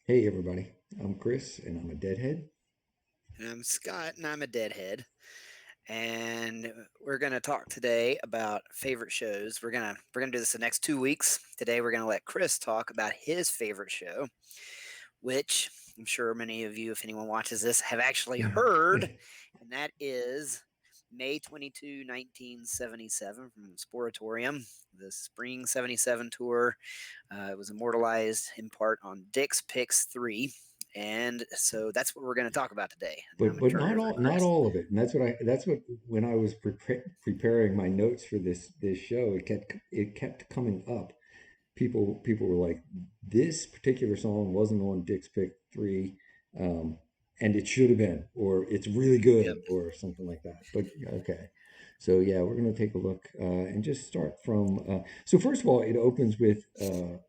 Hey everybody, I'm Chris and I'm a deadhead. And I'm Scott, and I'm a deadhead. And we're gonna talk today about favorite shows. We're gonna do this the next 2 weeks. Today we're gonna let Chris talk about his favorite show, which I'm sure many of you, if anyone watches this, have actually heard, and that is May 22, 1977, from Sportatorium, the Spring '77 tour. It was immortalized in part on Dick's Picks 3. And so that's what we're going to talk about today. Now I'm but going to but turn it not over to not Chris. all of it, and that's what when I was preparing my notes for this show, it kept coming up. People were like, this particular song wasn't on Dick's Pick 3, um, and it should have been, or it's really good, Yep. or something like that. But okay, so yeah, we're gonna take a look and just start from. So first of all, it opens with Funicula.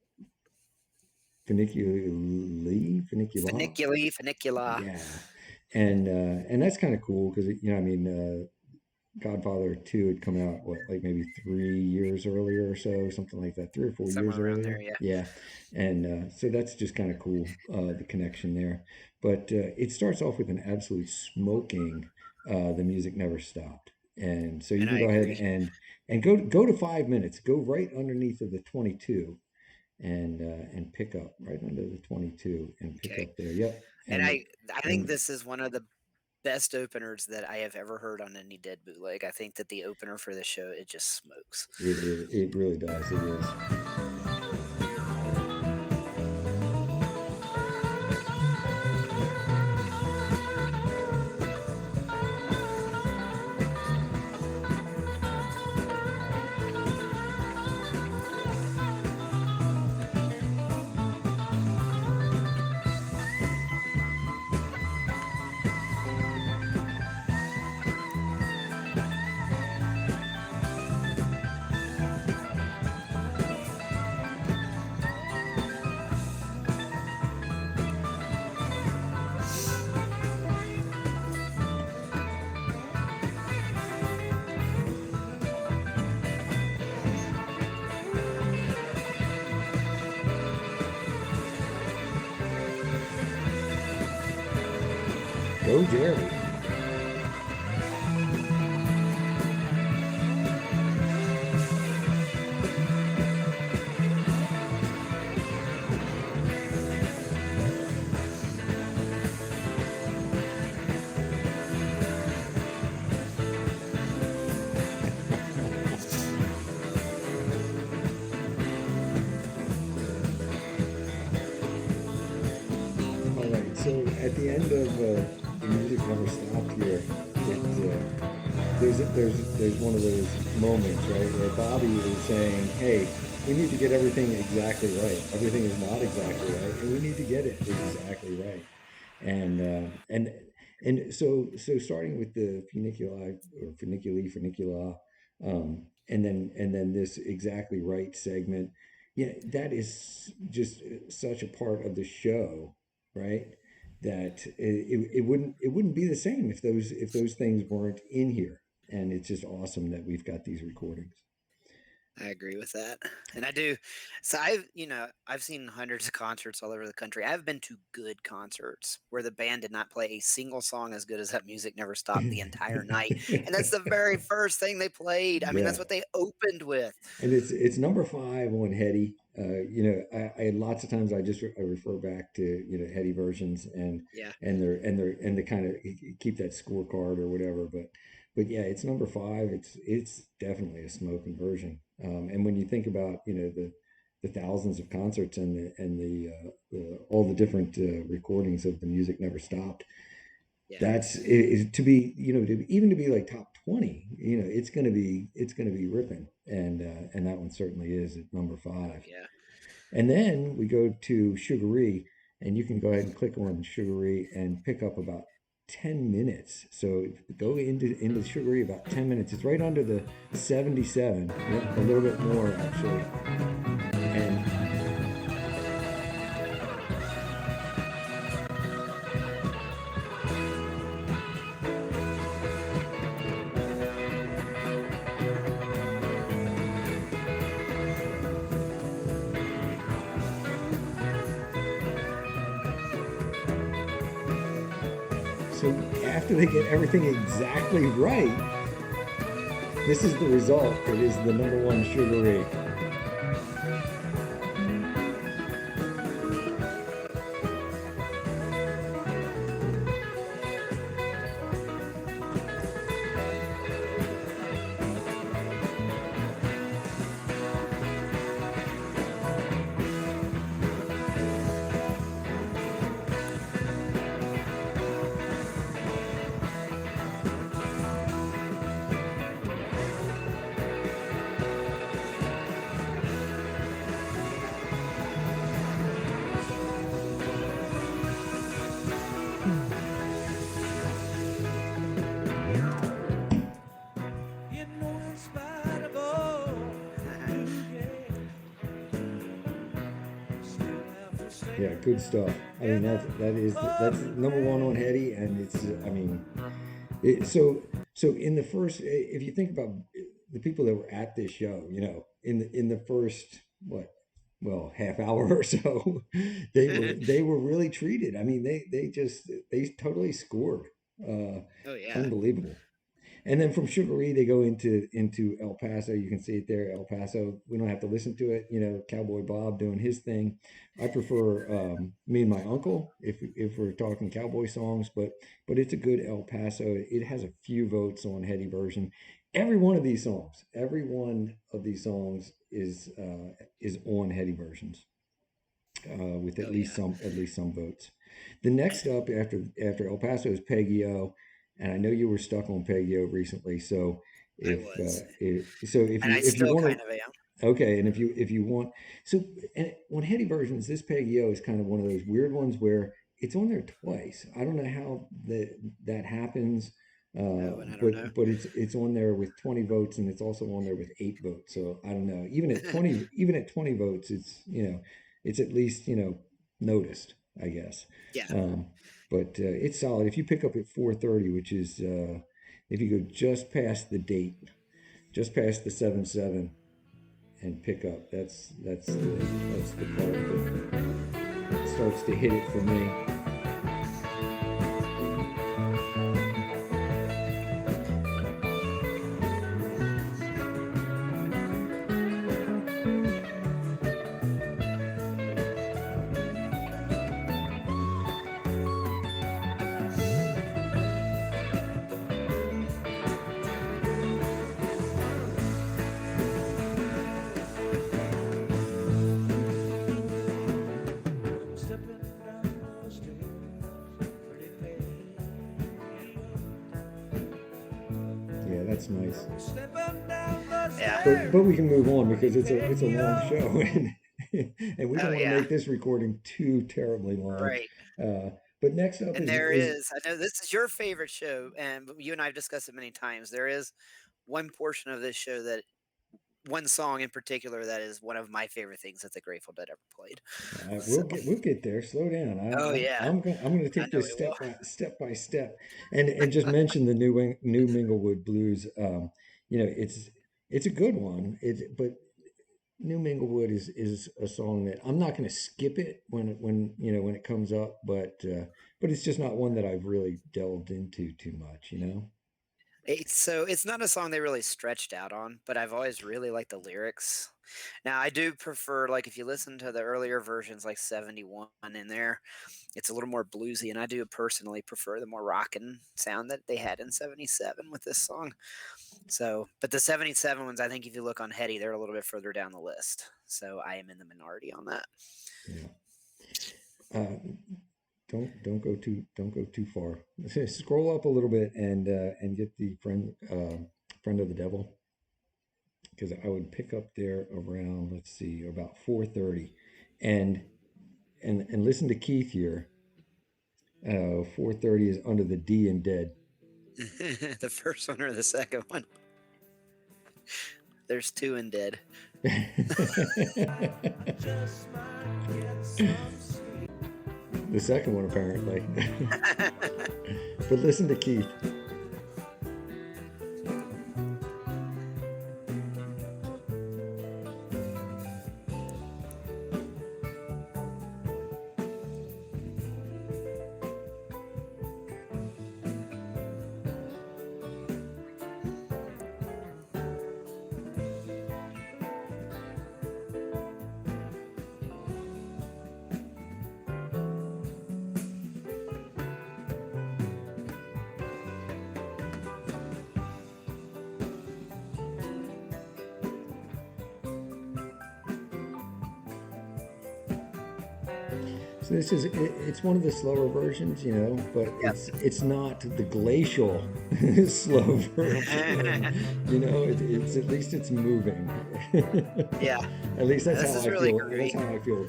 Funicula. Yeah, and that's kind of cool because I mean, Godfather 2 had come out what, like maybe 3 years earlier or so, something like that, 3 or 4 years Somewhere around there, earlier. yeah. Yeah, and so that's just kind of cool, the connection there. But it starts off with an absolute smoking. The music never stopped, and so you And can I go ahead agree. and go to 5 minutes, go right underneath of the 22 and pick up right under the 22 and pick Okay. up there. Yep. And I think And this is one of the best openers that I have ever heard on any Dead bootleg. I think that the opener for this show, it just smokes. it really does. It is. Go Jerry. All right. So at the end of the music never stopped here. There's one of those moments, right, where Bobby is saying, "Hey, we need to get everything exactly right. Everything is not exactly right, and we need to get it exactly right." And so starting with the funiculi or funicula, and then this exactly right segment, yeah, that is just such a part of the show, right? That it wouldn't be the same if those things weren't in here, and it's just awesome that we've got these recordings. I agree with that. And I do. So I've seen hundreds of concerts all over the country. I've been to good concerts where the band did not play a single song as good as that music never stopped the entire night. And that's the very first thing they played. I mean, Yeah, that's what they opened with. and it's number five on Hetty. I lots of times I refer back to Hetty versions Yeah. and they kind of keep that scorecard or whatever. But yeah, it's number five. It's definitely a smoking version. And when you think about the thousands of concerts and the all the different recordings of the music never stopped, Yeah. that's it, to be even to be like top 20, it's gonna be ripping, and that one certainly is at number five. Yeah. And then we go to Sugaree, and you can go ahead and click on Sugaree and pick up about 10 minutes. So go into Sugaree about 10 minutes. It's right under the 77, yep, a little bit more actually. And So after they get everything exactly right, this is the result. It is the number one Sugar Ray. Yeah, good stuff. I mean, that's number one on Hetty, and it's I mean, so in the first, if you think about the people that were at this show, in the first what, well, half hour or so, they were really treated. I mean, they totally scored. Uh, Oh yeah. Unbelievable. And then from Sugaree, they go into El Paso. You can see it there, El Paso. We don't have to listen to it. Cowboy Bob doing his thing. I prefer Me and My Uncle if we're talking cowboy songs, but it's a good El Paso. It has a few votes on Hetty version. Every one of these songs is on Hetty versions with Oh yeah. at least some votes. The next up after El Paso is Peggy O, and I know you were stuck on Peggy O recently. So I was, if and I you still want kind to, of am. okay, and if you want, so and on Hetty versions, this Peggy O is kind of one of those weird ones where it's on there twice. I don't know how that happens. Oh, and I don't know. But it's on there with 20 votes, and it's also on there with 8 votes. So I don't know. Even at 20 votes, it's at least noticed, I guess. Yeah. Um, but it's solid. If you pick up at 4:30, which is if you go just past the date, just past the 7-7, and pick up, that's the part that starts to hit it for me. Yeah, that's nice. Yeah. But we can move on because it's a long show, and we don't Oh want to yeah. make this recording too terribly long. Right. Uh, but next up And there is is, I know this is your favorite show, and you and I have discussed it many times. There is one portion of this show that one song in particular that is one of my favorite things that the Grateful Dead ever played. So, we'll get there. Slow down. oh yeah, I'm gonna I take know this we will. step by step, and just mention the New Minglewood Blues. It's a good one. But New Minglewood is a song that I'm not going to skip it when it comes up, but it's just not one that I've really delved into too much. It's not a song they really stretched out on, but I've always really liked the lyrics. Now I do prefer, like, if you listen to the earlier versions, like 71 in there, it's a little more bluesy, and I do personally prefer the more rockin' sound that they had in 77 with this song. So, but the 77 ones, I think if you look on Hetty, they're a little bit further down the list. So I am in the minority on that. Yeah. Uh, don't go too far. Scroll up a little bit and get the friend of the devil, because I would pick up there around, let's see, about 4:30, and and listen to Keith here. 4:30 is Under the D and Dead. The first one or the second one? There's two in Dead. The second one, apparently. But listen to Keith. So this is it's one of the slower versions, but it's not the glacial slow version. Yep. It's at least it's moving. Yeah, At least that's this how is I really feel. groovy. That's how I feel.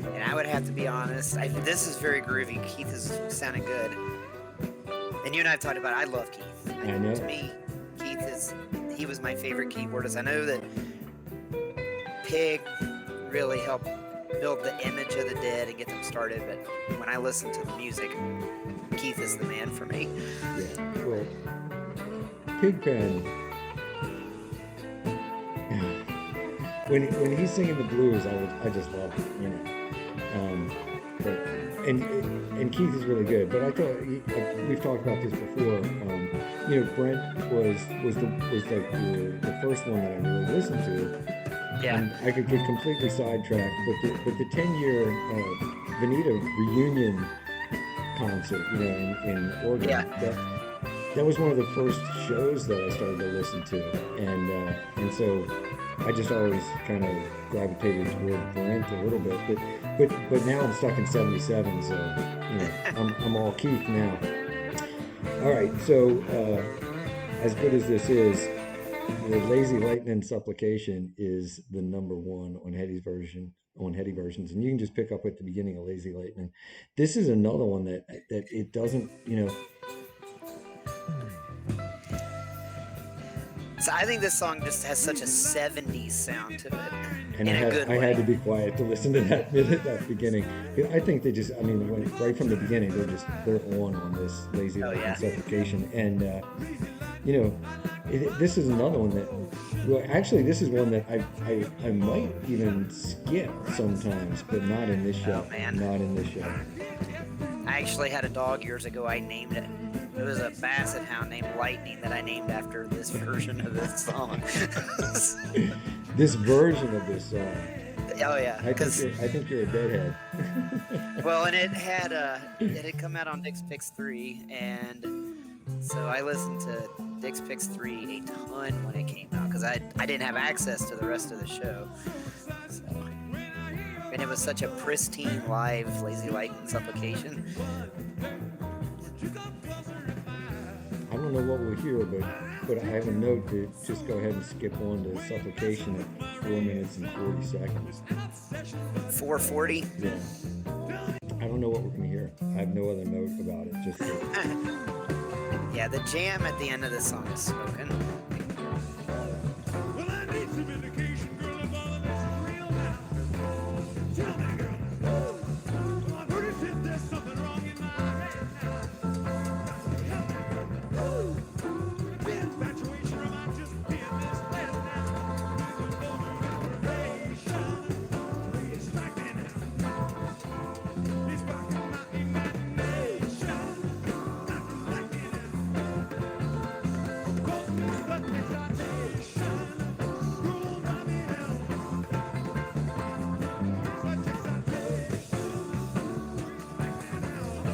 And I would have to be honest, this is very groovy. Keith is sounding good. And you and I have talked about it. I love Keith. I To know. me, he was my favorite keyboardist. I know that Pig really helped build the image of the Dead and get them started, but when I listen to the music, Keith is the man for me. Yeah. Well, Pigpen, when he's singing the blues, I just love it. But and and Keith is really good. But I thought we've talked about this before. Brent was like the first one that I really listened to, Yeah, and I could get completely sidetracked. But the 10-year Veneta reunion concert, in yeah. Oregon, that was one of the first shows that I started to listen to, and so I just always kind of gravitated toward Brent a little bit, but now I'm stuck in '77, so I'm all Keith now. All right, so as good as this is, the Lazy Lightning Supplication is the number one on Hetty versions, and you can just pick up at the beginning of Lazy Lightning. This is another one that it doesn't, So I think this song just has such a 70s sound to it and in a good I had way. to be quiet to listen to that beginning. I think they just, I mean, right from the beginning, they're on this Lazy Oh, Lightning yeah. Supplication, and you know, this is another one that, well, actually, this is one that I might even skip sometimes, but not in this Oh, show. man. Not in this show. I actually had a dog years ago. I named it. It was a basset hound named Lightning that I named after this version of this song. This version of this song, Oh yeah, because I think you're a deadhead. well, and it had come out on Dick's Picks 3, and so I listened to Dick's Picks 3 a ton when it came out because I didn't have access to the rest of the show. So, and it was such a pristine live Lazy Lightning supplication. I don't know what we'll hear, but I have a note to just go ahead and skip on to supplication at 4 minutes and 40 seconds. 440. Yeah, I don't know what we're gonna hear. I have no other note about it. Just Yeah, the jam at the end of the song is smoking. Well, I need some indication, girl, if all of this is real now. Tell me, girl. Come on, who just said there's something wrong in my head now? Tell me, girl. The infatuation, or am I just being misled now? With the motivation, it's like me now. It's sparking my imagination. Nothing like me now. But excitation, rule by me now. But excitation, like me now.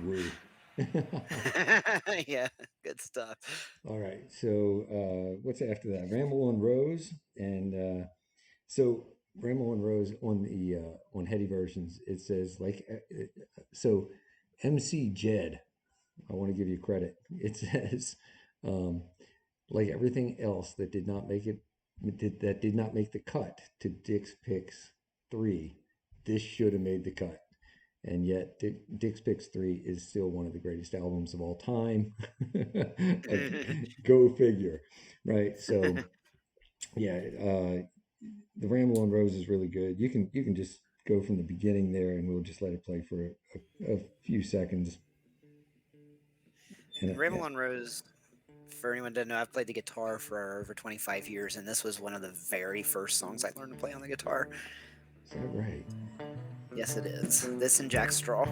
woo. Yeah, good stuff. All right. So what's after that? Ramble on Rose, and so Ramble on Rose on Hetty versions. It says like so. MC Jed. I want to give you credit. It says. Um, like everything else that did not make it, that did not make the cut to Dick's Picks 3, this should have made the cut. And yet, Dick's Picks 3 is still one of the greatest albums of all time. Go figure, right? So, yeah, the Ramble on Rose is really good. You can just go from the beginning there, and we'll just let it play for a few seconds. And Ramble on Rose, for anyone who doesn't know, I've played the guitar for over 25 years, and this was one of the very first songs I learned to play on the guitar. is that right? Yes, it is. This and Jack Straw.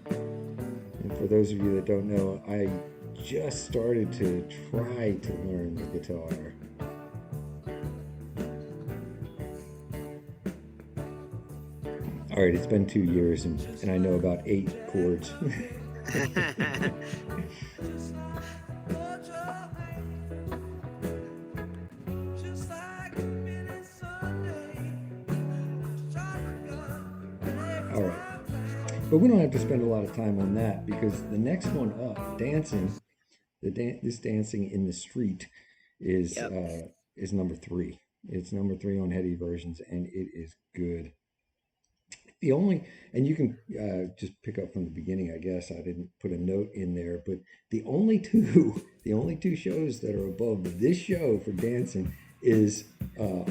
And for those of you that don't know, I just started to try to learn the guitar. All right, it's been 2 years, and I know about 8 chords. All right. But we don't have to spend a lot of time on that, because the next one up, dancing, this dancing in the street is Yep. is number 3. It's number 3 on Heady Versions, and it is good. The only, and you can just pick up from the beginning, I guess. I didn't put a note in there, but the only two shows that are above this show for dancing is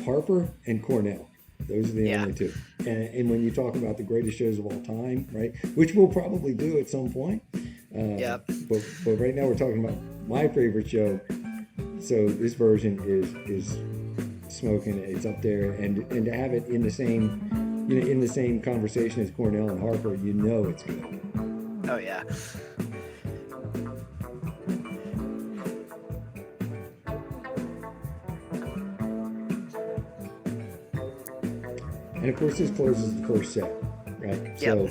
Harper and Cornell. Those are the Yeah. only two. And when you talk about the greatest shows of all time, right, which we'll probably do at some point. Yep. But right now we're talking about my favorite show. So this version is smoking. It's up there, and to have it in the same, in the same conversation as Cornell and Harper, it's good. Oh, yeah. And of course, this closes the first set, right? Yep.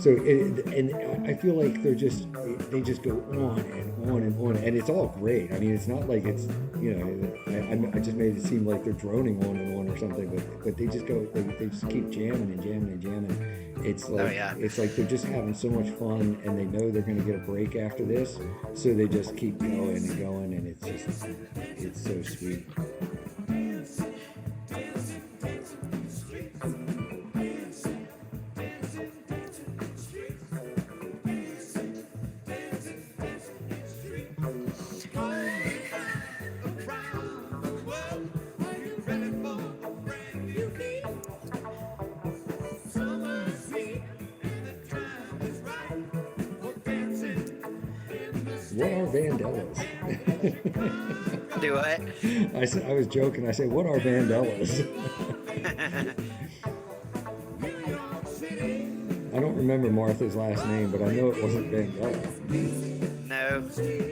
And I feel like they just go on and on and on, and it's all great. I mean, it's not like it's I just made it seem like they're droning on and on or something, but they just go, they just keep jamming and jamming and jamming. It's like it's like they're just having so much fun, and they know they're going to get a break after this, so they just keep going and going, and it's so sweet. What are Vandellas? Do what? I was joking. I said, what are Vandellas? I don't remember Martha's last name, but I know it wasn't Vandella. No,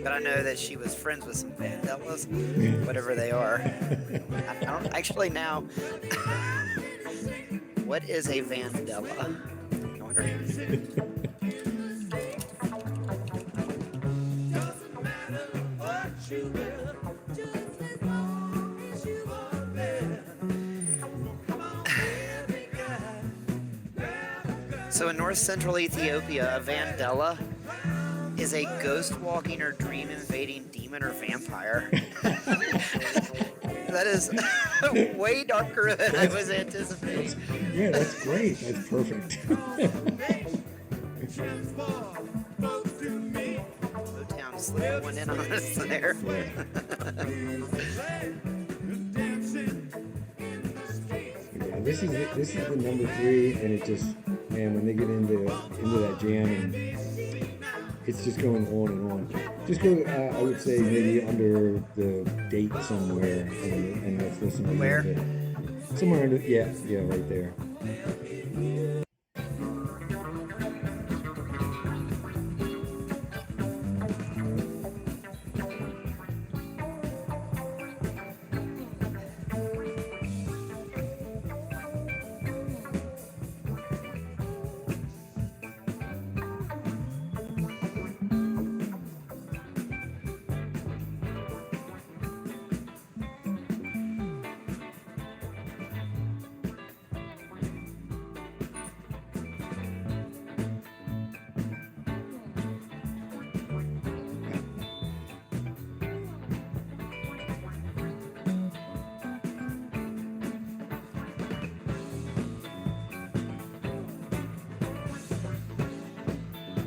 but I know that she was friends with some Vandellas, whatever they are. I don't actually now. What is a Vandella? I wonder. So in north central Ethiopia, a Vandella is a ghost walking or dream invading demon or vampire. That is way darker than I was anticipating. Yeah, that's great. That's perfect. Motown slipped one in on us there. Yeah, this is the number 3, and it just, man, when they get into that jam, and it's just going on and on. Just go, I would say maybe under the date somewhere, and let's listen to Where? it. Somewhere under, yeah, right there.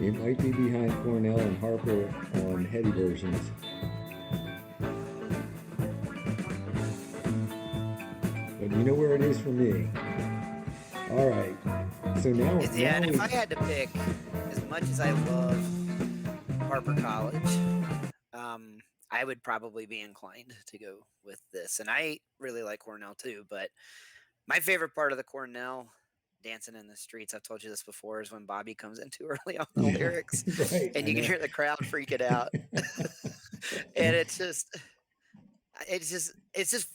It might be behind Cornell and Harper on heady versions. But you know where it is for me. All right. So now, Yeah, and now if I had to pick, as much as I love Harper College, I would probably be inclined to go with this. And I really like Cornell too, but my favorite part of the Cornell Dancing in the Streets, I've told you this before, is when Bobby comes in too early on the yeah, lyrics right. and I you can know. hear the crowd freaking out. And it's just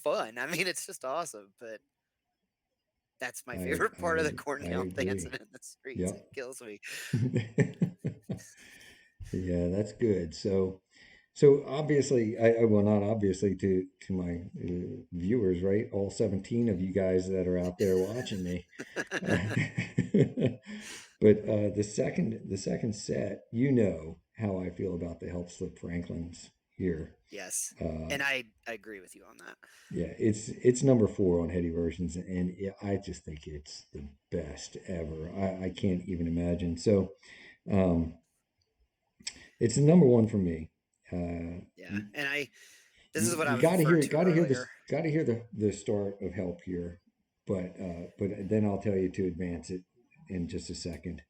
fun. I mean, it's just awesome, but that's my favorite part of the I Cornell Dancing agree. in the Streets. Yep. It kills me. Yeah, that's good. So obviously, well, not obviously to my viewers, right? All 17 of you guys that are out there watching me. But the second set, you know how I feel about the Help Slip Franklins here. Yes. Uh, And I agree with you on that. yeah, it's number 4 on Heady versions, and I just think it's the best ever. I can't even imagine. So, um, it's the number 1 for me. Yeah. And this is what I You was referred to got to hear earlier. this, got to hear the start of Help here, but then I'll tell you to advance it in just a second.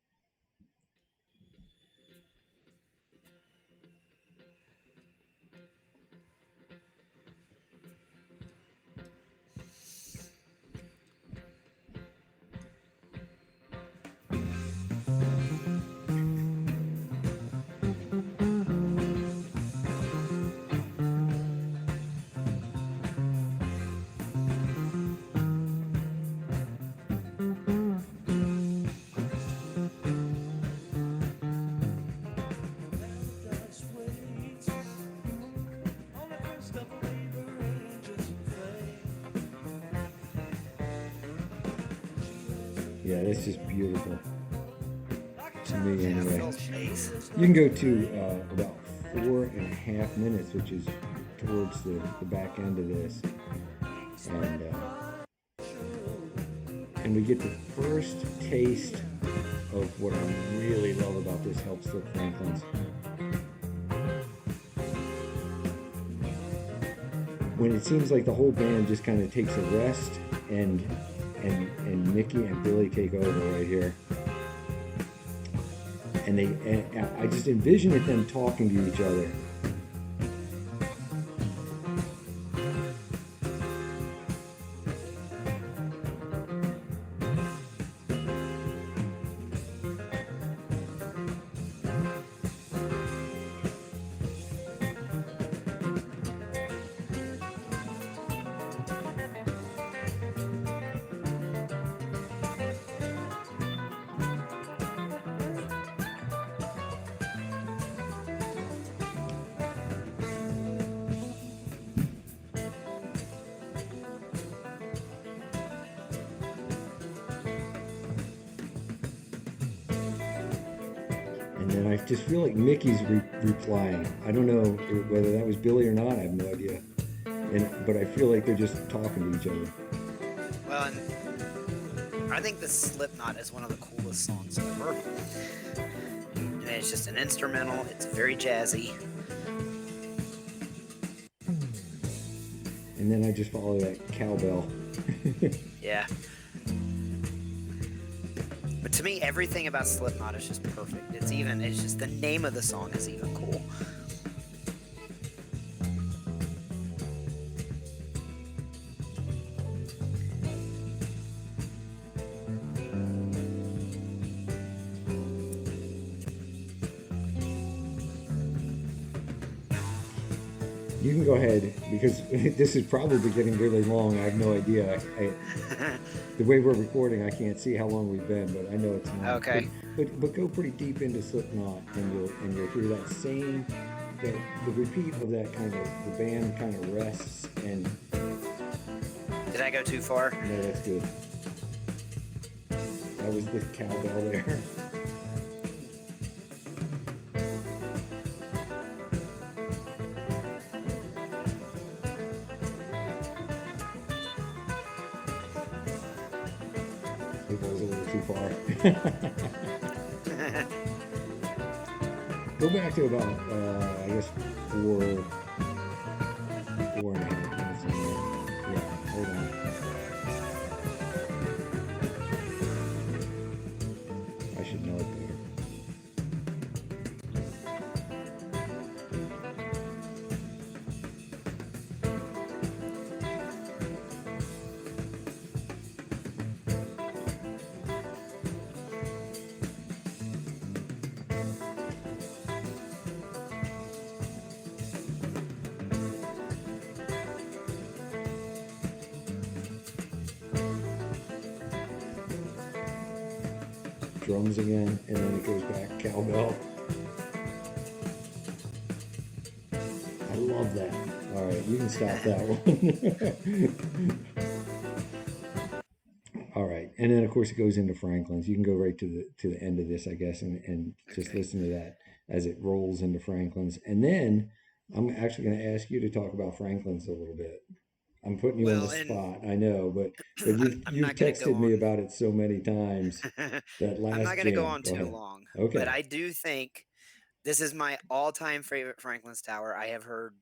Paradise waits on the crest of a labor range's fame. Yeah, that's just beautiful Like a to me child Yeah, anyway. Phil's bass. You can go to about 4.5 minutes, which is towards the back end of this, and we get the first taste of what I really love about this Help Slip Franklins. When it seems like the whole band just kind of takes a rest, and Mickey and Billy take over right here, and I just envision it them talking to each other. And then I just feel like Mickey's replying. I don't know whether that was Billy or not. I have no idea. But I feel like they're just talking to each other. Well, and I think the Slipknot is one of the coolest songs ever. And it's just an instrumental. It's very jazzy. And then I just follow that cowbell. Yeah. But to me, everything about Slipknot is just perfect. It's just the name of the song is even cool. You can go ahead because this is probably getting really long. I have no idea. The way we're recording, I can't see how long we've been, but I know it's not. Okay. But go pretty deep into Slipknot, and you'll hear that same the repeat of that kind of the band kind of rests and. Did I go too far? No, that's good. That was the cowbell there. It was a little too far. Go back to about, I guess, 4.5 minutes in there. Yeah, hold on. I should know it better. Drums again, and then it goes back cowbell. I love that. All right, you can stop that one. All right, and then of course it goes into Franklin's. You can go right to the end of this, I guess, and just Okay. listen to that as it rolls into Franklin's, and then I'm actually going to ask you to talk about Franklin's a little bit. I'm putting you on the Well, and spot, I know, but I'm you've not going to go texted me on. about it so many times. That I'm not last going to go jam. on Go too ahead. long, but Okay. I do think this is my all-time favorite Franklin's Tower. I have heard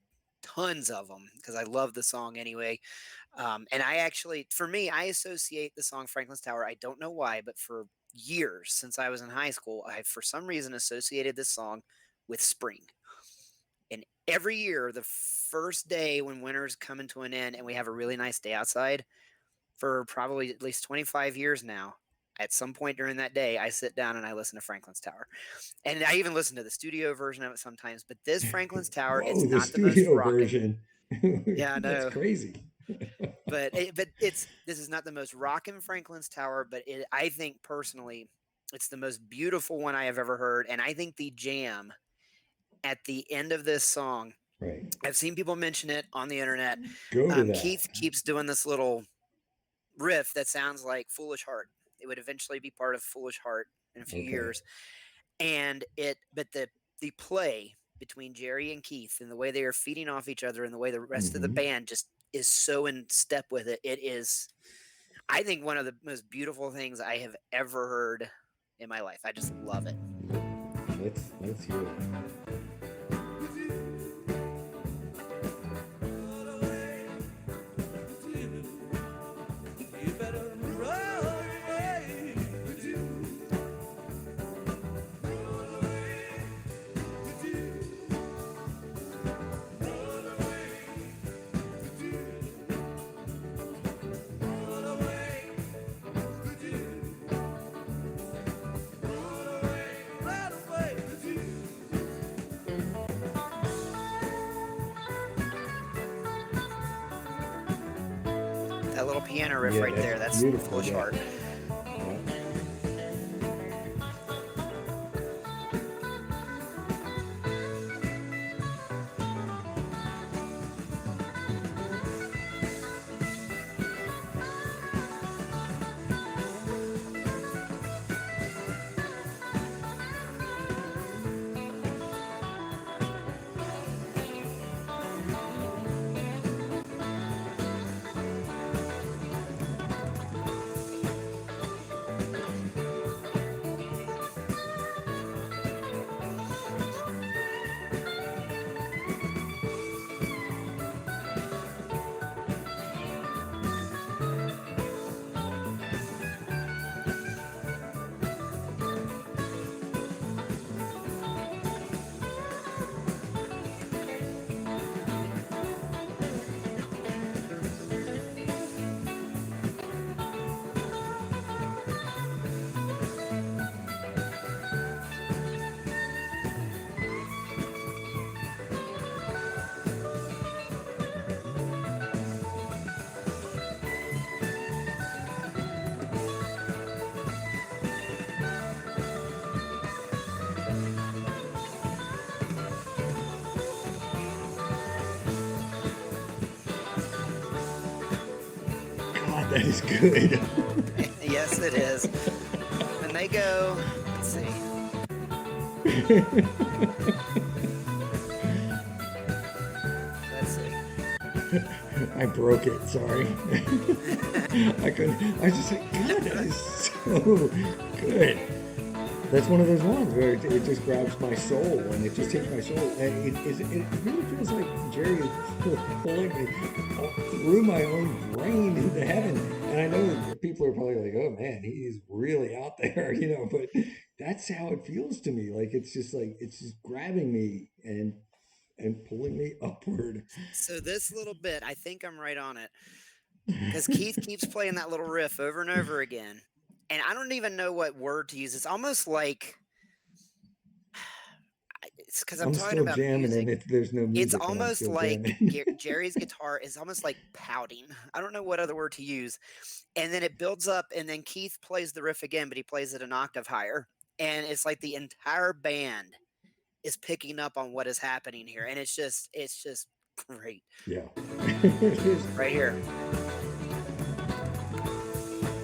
tons of them because I love the song anyway. And I actually, for me, I associate the song Franklin's Tower. I don't know why, but for years since I was in high school, I for some reason associated this song with spring. And every year, the first day when winter's coming to an end and we have a really nice day outside, for probably at least 25 years now, at some point during that day, I sit down and I listen to Franklin's Tower. And I even listen to the studio version of it sometimes. But this Franklin's Tower, it's Whoa, the not the most studio rockin'. version. Yeah, I That's know. crazy. But it's this is not the most rockin' Franklin's Tower, but I think personally, it's the most beautiful one I have ever heard. And I think the jam at the end of this song, Right. I've seen people mention it on the internet. Go to that. Keith keeps doing this little riff that sounds like Foolish Heart. It would eventually be part of Foolish Heart in a few Okay. years. But the play between Jerry and Keith and the way they are feeding off each other and the way the rest of the Mm-hmm. band just is so in step with it. It is, I think, one of the most beautiful things I have ever heard in my life. I just love it. Let's hear it. You better run away. That little piano riff Yeah, right that's there, that's beautiful. Foolish Yeah. Heart. Yeah. God, that is good. Yes, it is. When they go, let's see. Let's see. I broke it. Sorry. I couldn't. I was just like, God, that is so good. That's one of those ones where it just grabs my soul and it just takes my soul. And it really feels like Jerry is pulling me through my own brain into heaven. And I know that people are probably like, oh man, he's really out there, but that's how it feels to me. Like it's just grabbing me and pulling me upward. So this little bit, I think I'm right on it, because Keith keeps playing that little riff over and over again, and I don't even know what word to use. It's almost like it's because I'm I'm talking still about jamming, music. and if there's no It's music, then I'm almost still like jamming. Jerry's guitar is almost like pouting. I don't know what other word to use. And then it builds up, and then Keith plays the riff again, but he plays it an octave higher. And it's like the entire band is picking up on what is happening here. And it's just great. Yeah, it is Right here.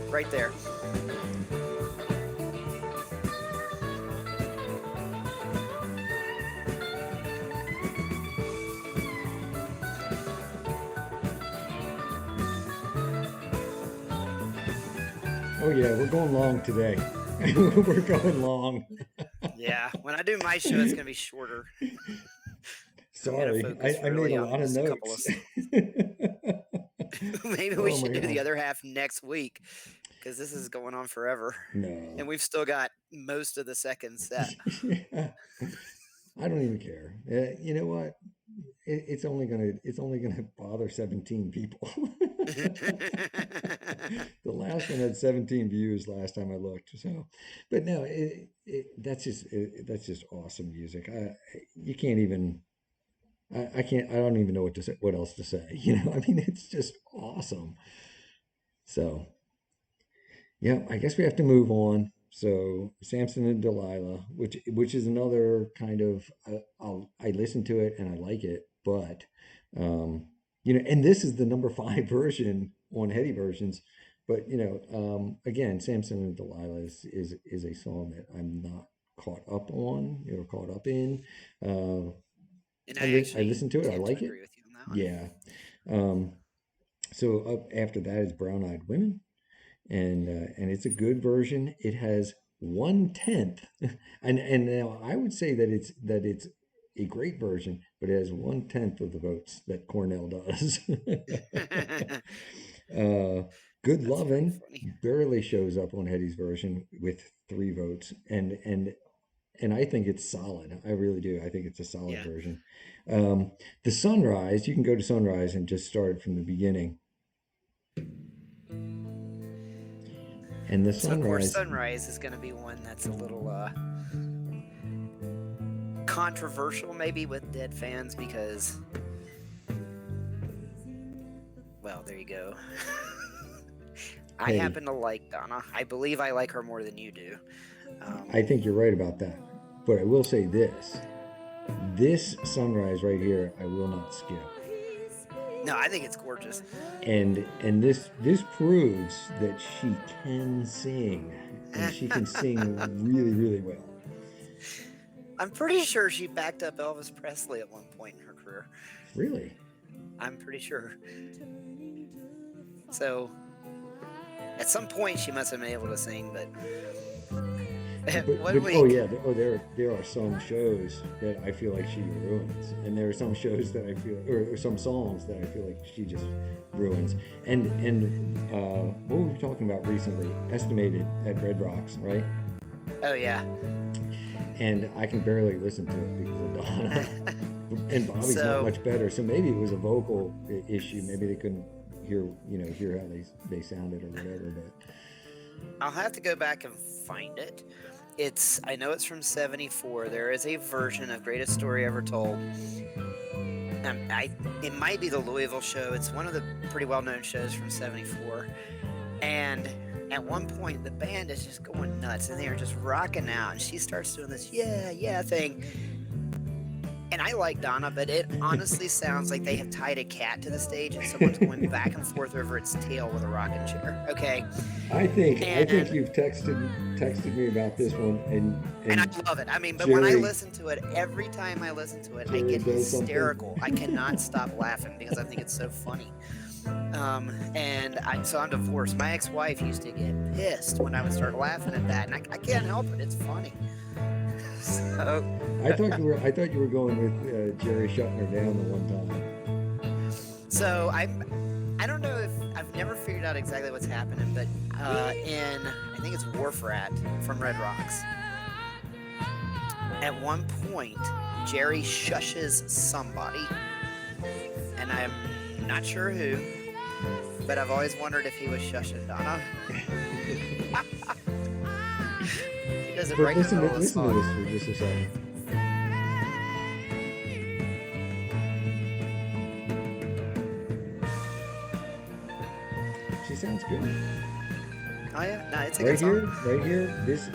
Right there. Oh yeah, we're going long today. We're going long. Yeah. When I do my show, it's gonna be shorter. I'm gonna Sorry, focus I made really a on lot of just a couple of notes. maybe we Oh my should do the god. other half next week, because this is going on forever. And No. we've still got most of the second set. Yeah. I don't even care. You know what? It's only gonna bother 17 people. The last one had 17 views last time I looked. So, but no, that's just awesome music. You can't even. I can't. I don't even know what to say. What else to say? I mean, it's just awesome. So, yeah, I guess we have to move on. So Samson and Delilah, which is another kind of I listen to it and I like it, but and this is the number 5 version on Heady versions, but again, Samson and Delilah is a song that I'm not caught up on, caught up in. Uh, And I I I actually listen to it, I tend to like it, agree with you on that one. yeah. So up after that is Brown Eyed Women, and it's a good version. It has 1/10, and now I would say that it's a great version, but it has 1/10 of the votes that Cornell does. uh, Good That's pretty Lovin' funny. barely shows up on Hetty's version with 3 votes, and I think it's solid. I really do. I think it's a solid Yeah. version. Um, the Sunrise, you can go to Sunrise and just start from the beginning. And the So of course, Sunrise, Sunrise is going to be one that's a little controversial, maybe with Dead fans, because, well, there you go. I hey, happen to like Donna. I believe I like her more than you do. I think you're right about that. But I will say this Sunrise right here, I will not skip. No, I think it's gorgeous. And this proves that she can sing, and she can sing really, really well. I'm pretty sure she backed up Elvis Presley at one point in her career. Really? I'm pretty sure. So, at some point, she must have been able to sing, but what But week? oh yeah, there are some shows that I feel like she ruins, and there are some shows that I feel, or some songs that I feel like she just ruins. And what were we talking about recently? Estimated at Red Rocks, right? Oh yeah. And I can barely listen to it because of Donna. And Bobby's So- not much better, so maybe it was a vocal issue. Maybe they couldn't hear how they sounded or whatever. But I'll have to go back and find it. I know it's from '74. There is a version of Greatest Story Ever Told. It might be the Louisville show. It's one of the pretty well-known shows from '74. And at one point, the band is just going nuts, and they are just rocking out. And she starts doing this yeah thing. And I like Donna, but it honestly sounds like they have tied a cat to the stage and someone's going back and forth over its tail with a rocking chair. Okay. I think And- you've texted me about this one, And I love it. I mean, but when I Jerry- listen to it, every time I listen to it, I Jerry get does something. hysterical. I cannot stop laughing because I think it's so funny. So I'm divorced. My ex-wife used to get pissed when I would start laughing at that, and I can't help it. It's funny. So I thought you were going with Jerry shutting her down the one time. So I don't know if I've never figured out exactly what's happening, but in I think it's Wharf Rat from Red Rocks. At one point, Jerry shushes somebody, and I'm not sure who, but I've always wondered if he was shushing Donna. He does it But right in the listen middle of the listen to song. this for just a second. She sounds good. Oh yeah, no, it's a Right good here, song. right here, this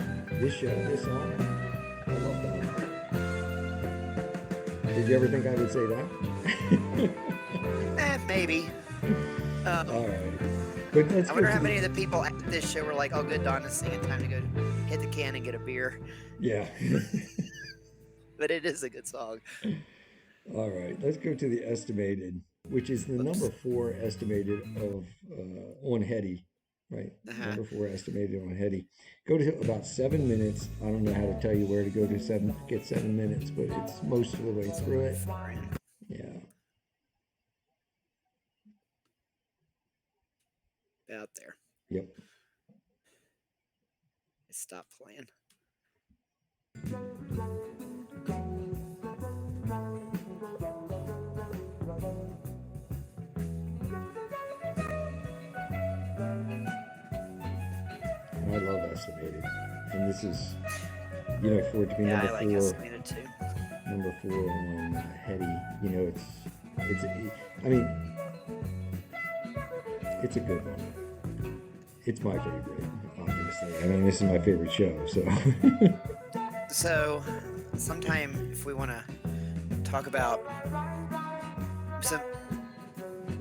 show, this song. I love that. Did you ever think I would say that? Maybe. All right. But let's I go wonder to how the, many of the people at this show were like, "Oh, good, Donna's singing. Time to go hit the can and get a beer." yeah. But it is a good song. All right. Let's go to the estimated, which is the number Oops. 4 estimated of on Hetty, right? Uh-huh. Number 4 estimated on Hetty. Go to about 7 minutes. I don't know how to tell you where to go to get 7 minutes, but it's most of the way through it. Far in. Yeah. Out there. Yep. It stopped playing. And I love estimated. And this is, for it to be Yeah, number I like 4, estimated too. number 4 on Hetty, I mean, it's a good one. It's my favorite, obviously. I mean, this is my favorite show, so. So, sometime if we want to talk about some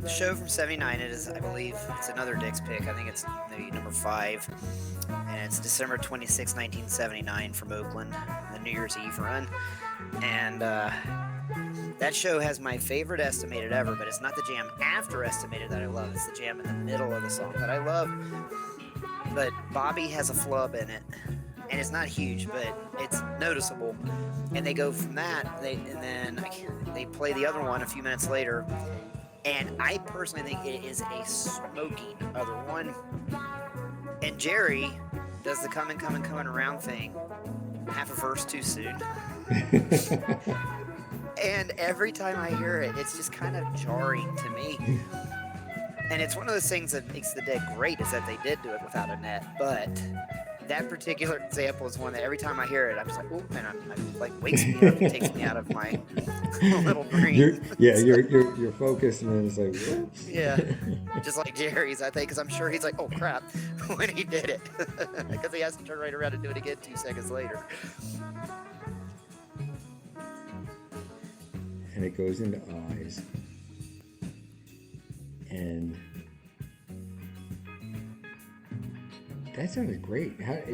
the show from '79, it is, I believe, it's another Dick's pick. I think it's maybe number 5, and it's December 26, 1979, from Oakland, the New Year's Eve run, and that show has my favorite estimated ever, but it's not the jam after estimated that I love. It's the jam in the middle of the song that I love. But Bobby has a flub in it, and it's not huge, but it's noticeable. And they go from that, and then they play the other one a few minutes later, and I personally think it is a smoking other one. And Jerry does the coming around thing half a verse too soon. And every time I hear it, it's just kind of jarring to me. And it's one of those things that makes the Dead great is that they did do it without a net. But that particular example is one that every time I hear it, I'm just like, oh, and I'm like wakes me up and takes me out of my little dream. You're focused, and then it's like, whoops. Yeah, just like Jerry's, I think, because I'm sure he's like, oh crap, when he did it, because he has to turn right around and do it again 2 seconds later. And it goes into eyes. And that sounded great. I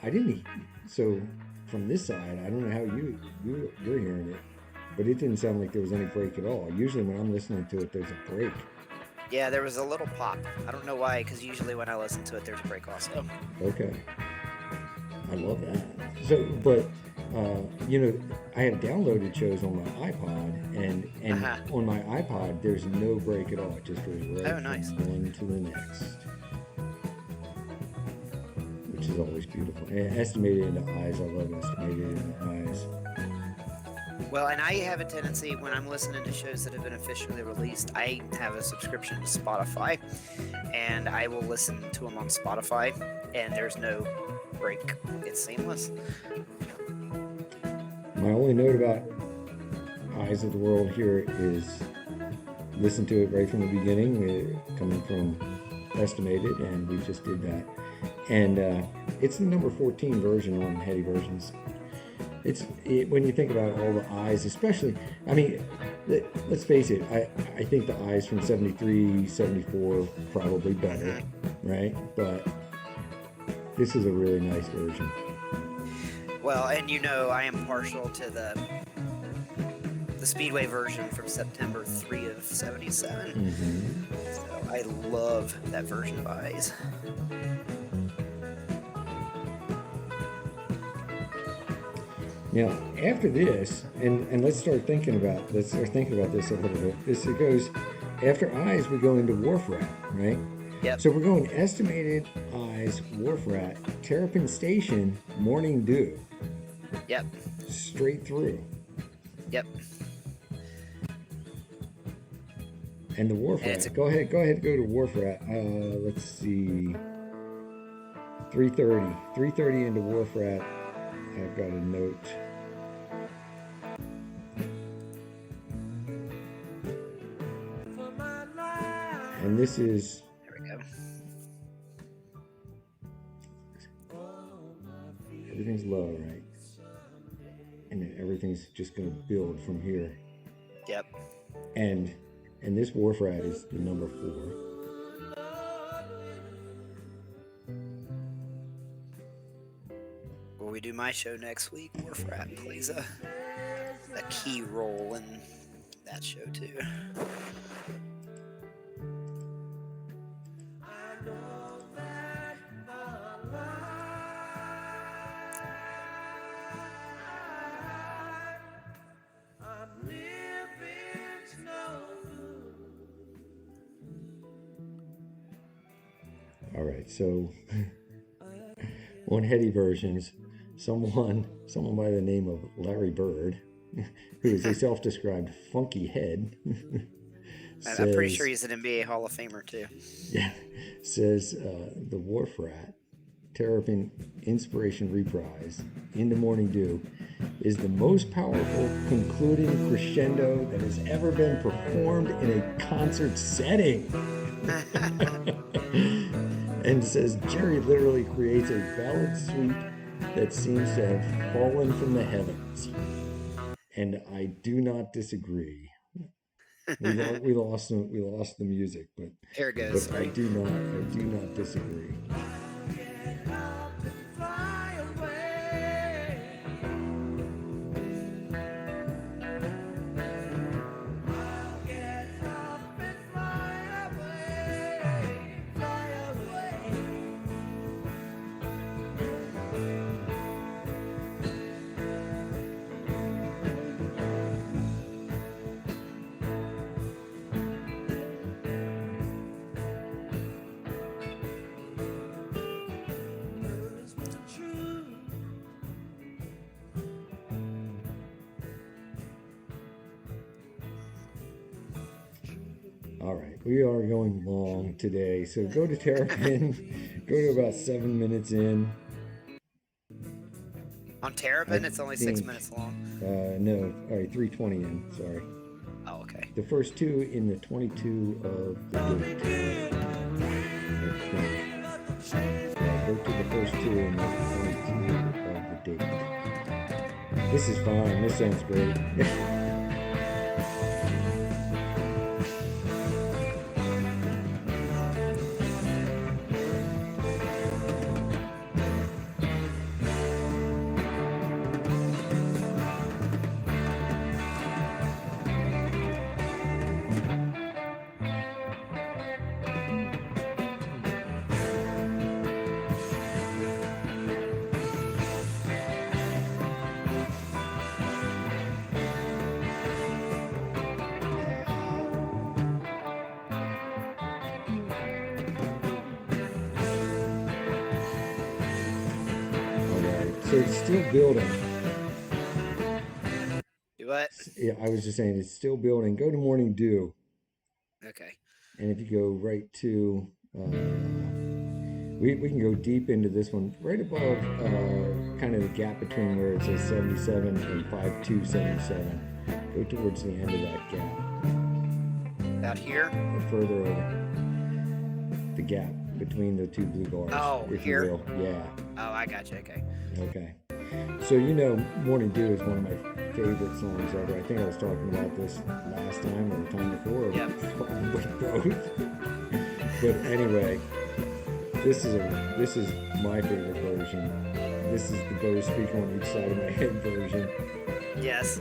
didn't. So from this side, I don't know how you're hearing it, but it didn't sound like there was any break at all. Usually when I'm listening to it, there's a break. Yeah, there was a little pop. I don't know why, because usually when I listen to it, there's a break also. Okay. I love that. So, but I have downloaded shows on my iPod, and on my iPod, there's no break at all. It just goes right nice. from one to the next, which is always beautiful. And estimated into eyes, I love estimated into eyes. Well, and I have a tendency when I'm listening to shows that have been officially released, I have a subscription to Spotify, and I will listen to them on Spotify, and there's no break. It's seamless. My only note about Eyes of the World here is listen to it right from the beginning, coming from estimated, and we just did that. And it's the number 14 version on Hetty Versions. When you think about all the eyes, especially, I mean, let's face it, I think the eyes from 73, 74 probably better, right? But this is a really nice version. Well, and I am partial to the Speedway version from September 3 of 77. Mm-hmm. So I love that version of Eyes. Now, after this, and let's start thinking about this a little bit. It goes after Eyes, we go into Wharf Rat, right? Yep. So we're going estimated Eyes, Wharf Rat, Terrapin Station, Morning Dew, Yep. straight through. Yep. And the Wharf And it's Rat. Go ahead, go to Wharf Rat. Let's see. 3:30 into Wharf Rat. I've got a note. And this is, There we go. everything's low, right? And then everything's just going to build from here. Yep. And this Wharf Rat is the number 4. When we do my show next week, Wharf Rat plays a key role in that show too. All right, so on Heady versions, someone by the name of Larry Bird, who is a self-described funky head, I'm pretty sure he's an NBA Hall of Famer too. Yeah, says the Wharf Rat Terrapin Inspiration Reprise Into Morning Dew is the most powerful concluding crescendo that has ever been performed in a concert setting. And says Jerry literally creates a ballad suite that seems to have fallen from the heavens. And I do not disagree. We lost the music, but Here it goes. but I do not disagree. All right, we are going long today, so go to Terrapin. Go to about 7 minutes in. On Terrapin, I it's only 6 think- minutes long. No, all right, 3:20 in. Sorry, Oh, okay. the first 2 in the 22 of the date. Go to the first 2 in the 22 of the date. This is fine. This sounds great. So it's still building. Do what? Yeah, I was just saying it's still building. Go to Morning Dew, Okay. and if you go right to, we can go deep into this one, right above kind of the gap between where it says 77 and 5277. Go towards the end of that gap, Out here? or further over. The gap between the 2 blue bars. Oh, if here? you will. Yeah. Oh, I got you. Okay. Okay. So Morning Dew is one of my favorite songs ever. I think I was talking about this last time or the time before. Or Yep. probably both. But anyway, this is my favorite version. This is the Bose speaker on each side of my head version. Yes.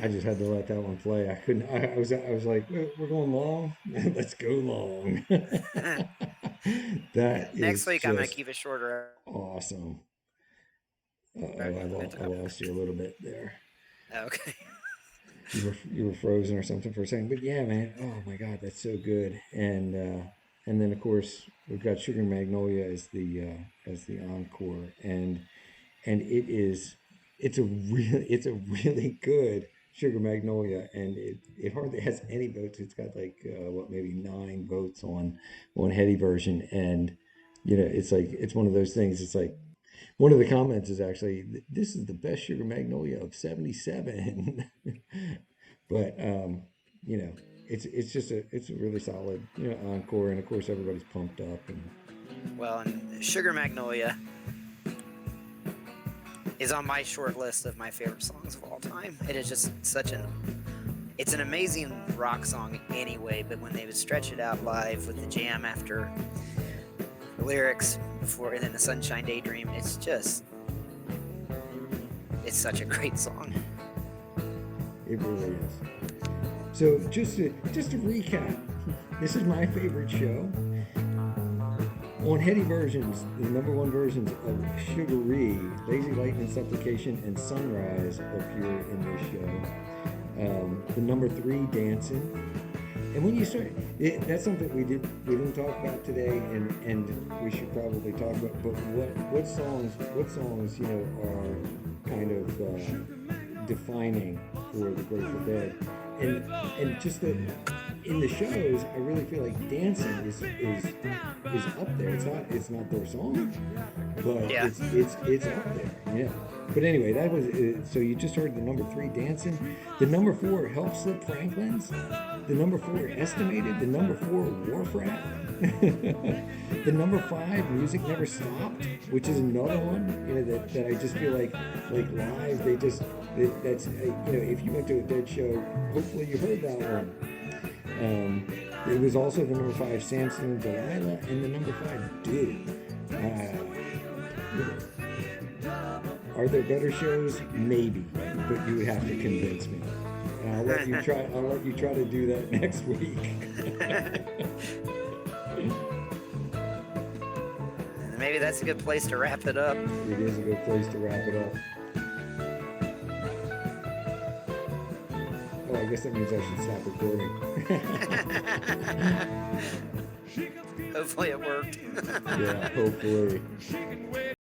I just had to let that one play. I couldn't. I was like, we're going long. Let's go long. Yeah. That Next is week I'm gonna just keep it shorter. awesome. We're Uh-oh, gonna I talk about. lost you a little bit there. Okay. You were frozen or something for a second, but yeah, man. Oh my God, that's so good. And then of course we've got Sugar Magnolia as the encore, and it's a really good Sugar Magnolia, and it hardly has any votes. It's got like what, maybe 9 votes on Heady version, and it's like it's one of those things. It's like one of the comments is actually, this is the best Sugar Magnolia of '77. But you know, it's just it's a really solid encore, and of course everybody's pumped up. And Well, and Sugar Magnolia is on my short list of my favorite songs of all time. It is just it's an amazing rock song anyway, but when they would stretch it out live with the jam after the lyrics before and then the Sunshine Daydream, it's such a great song. it really is. So just to recap, this is my favorite show. On Heady versions, the number one versions of Sugaree, Lazy Lightning Supplication, and Sunrise appear in this show. The number 3, Dancing. And when you start, that's something we didn't talk about today, and we should probably talk about. But what songs are kind of defining for the Grateful Dead, and just that in the shows, I really feel like Dancing is up there. It's not their song, but Yeah. it's up there. Yeah. But anyway, that was so you just heard the number 3, Dancing, the number 4, Help Slip Franklin's, the number 4, Estimated, the number 4, Wharf Rat, the number 5, Music Never Stopped, which is another one that I just feel like live that's if you went to a Dead show, hopefully you heard that one. It was also the number 5, Samson and Delilah, and the number 5, Dude. Are there better shows? Maybe, but you would have to convince me. And I'll let you try. I'll let you try to do that next week. Maybe that's a good place to wrap it up. It is a good place to wrap it up. Oh, I guess that means I should stop recording. Hopefully it worked. Yeah, hopefully.